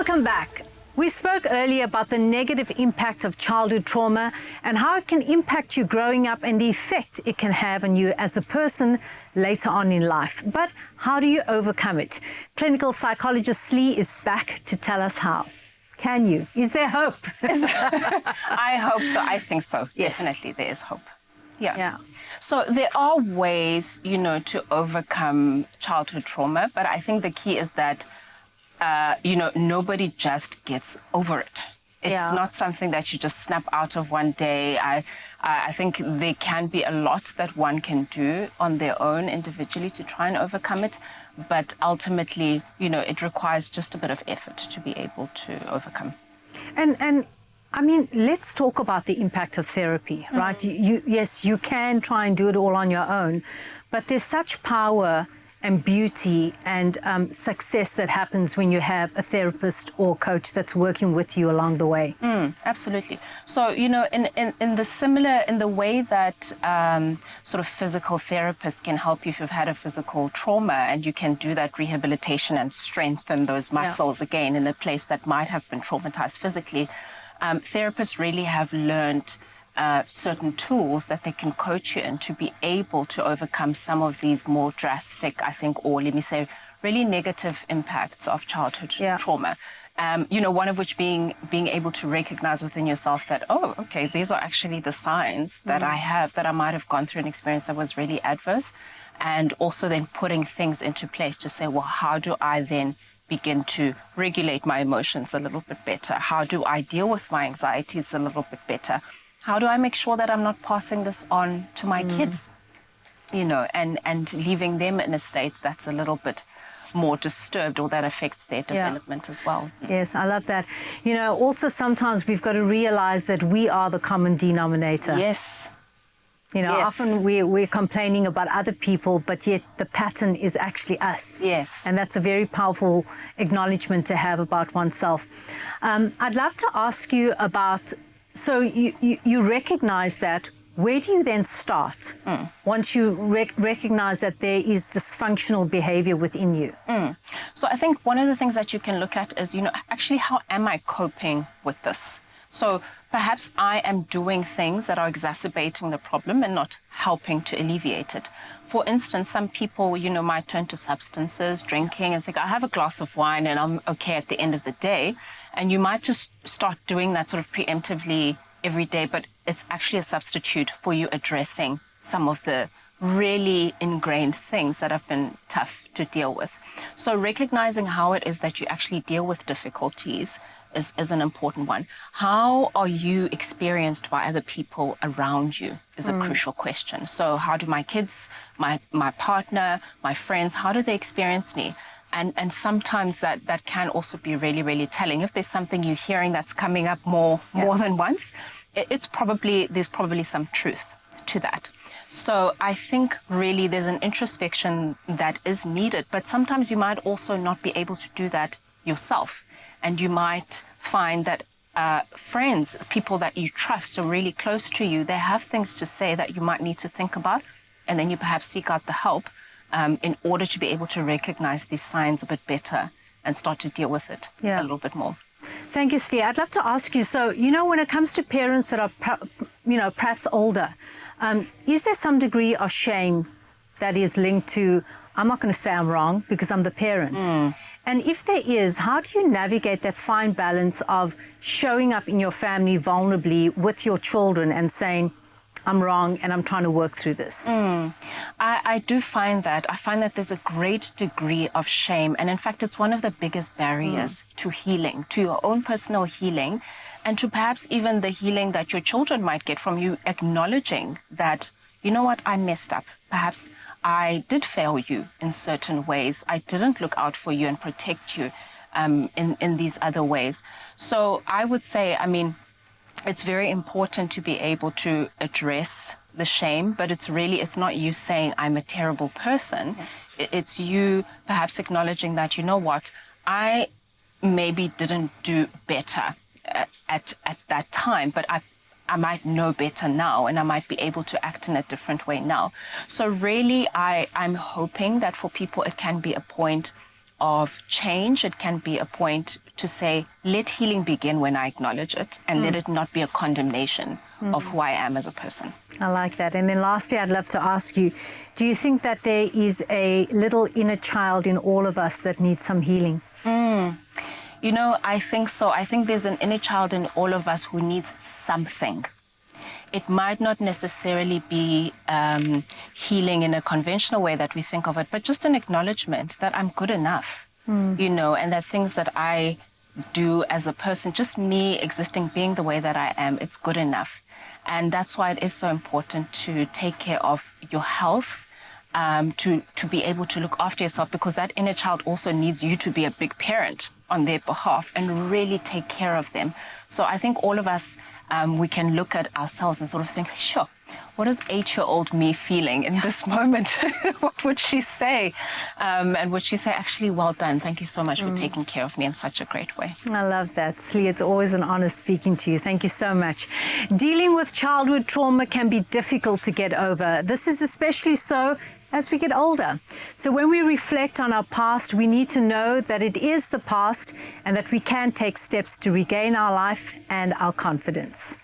Welcome back. We spoke earlier about the negative impact of childhood trauma and how it can impact you growing up and the effect it can have on you as a person later on in life. But how do you overcome it? Clinical psychologist Slee is back to tell us how. Can you? Is there hope? I hope so. I think so. Yes. Definitely there is hope. Yeah. So there are ways, to overcome childhood trauma, but I think the key is that nobody just gets over it. It's not something that you just snap out of one day. I think there can be a lot that one can do on their own individually to try and overcome it. But ultimately, it requires just a bit of effort to be able to overcome. And I mean, let's talk about the impact of therapy, right? Yes, you can try and do it all on your own, but there's such power and beauty and success that happens when you have a therapist or coach that's working with you along the way. Absolutely. So, in the way that sort of physical therapists can help you if you've had a physical trauma, and you can do that rehabilitation and strengthen those muscles again in a place that might have been traumatized physically. Therapists really have learned certain tools that they can coach you in to be able to overcome some of these more drastic, I think, or let me say, really negative impacts of childhood trauma. One of which being able to recognize within yourself that, oh, okay, these are actually the signs that I have, that I might have gone through an experience that was really adverse. And also then putting things into place to say, well, how do I then begin to regulate my emotions a little bit better? How do I deal with my anxieties a little bit better? How do I make sure that I'm not passing this on to my kids, and leaving them in a state that's a little bit more disturbed or that affects their development as well. Yes, I love that. Also sometimes we've got to realize that we are the common denominator. Yes. Often we're complaining about other people, but yet the pattern is actually us. Yes. And that's a very powerful acknowledgement to have about oneself. I'd love to ask you about, so you recognize that. Where do you then start once you recognize that there is dysfunctional behavior within you? So I think one of the things that you can look at is, actually, how am I coping with this? So perhaps I am doing things that are exacerbating the problem and not helping to alleviate it. For instance, some people, might turn to substances, drinking, and think, I'll have a glass of wine and I'm okay at the end of the day. And you might just start doing that sort of preemptively every day, but it's actually a substitute for you addressing some of the really ingrained things that have been tough to deal with. So recognizing how it is that you actually deal with difficulties is an important one. How are you experienced by other people around you is a crucial question. So how do my kids, my partner, my friends, how do they experience me? And sometimes that can also be really, really telling. If there's something you're hearing that's coming up more than once, there's probably some truth to that. So I think really there's an introspection that is needed, but sometimes you might also not be able to do that yourself. And you might find that friends, people that you trust are really close to you, they have things to say that you might need to think about, and then you perhaps seek out the help in order to be able to recognize these signs a bit better and start to deal with it a little bit more. Thank you, Slee. I'd love to ask you, so, when it comes to parents that are, perhaps older, is there some degree of shame that is linked to, I'm not going to say I'm wrong because I'm the parent? And if there is, how do you navigate that fine balance of showing up in your family vulnerably with your children and saying, I'm wrong and I'm trying to work through this? I do find that. I find that there's a great degree of shame. And in fact, it's one of the biggest barriers to healing, to your own personal healing, and to perhaps even the healing that your children might get from you acknowledging that, you know what, I messed up. Perhaps I did fail you in certain ways. I didn't look out for you and protect you in these other ways. So I would say, it's very important to be able to address the shame, but it's not you saying I'm a terrible person. It's you perhaps acknowledging that, you know what, I maybe didn't do better at that time, but I might know better now, and I might be able to act in a different way now. So really, I'm hoping that for people, it can be a point of change. It can be a point to say, let healing begin when I acknowledge it, and let it not be a condemnation of who I am as a person. I like that. And then lastly, I'd love to ask you, do you think that there is a little inner child in all of us that needs some healing? You know, I think so. I think there's an inner child in all of us who needs something. It might not necessarily be healing in a conventional way that we think of it, but just an acknowledgement that I'm good enough, you know, and that things that I do as a person, just me existing, being the way that I am, it's good enough. And that's why it is so important to take care of your health, to be able to look after yourself, because that inner child also needs you to be a big parent on their behalf and really take care of them. So I think all of us, we can look at ourselves and sort of think, sure, what is 8-year-old me feeling in this moment? What would she say? And would she say, actually, well done. Thank you so much for taking care of me in such a great way. I love that. Slee, it's always an honor speaking to you. Thank you so much. Dealing with childhood trauma can be difficult to get over. This is especially so as we get older. So when we reflect on our past, we need to know that it is the past and that we can take steps to regain our life and our confidence.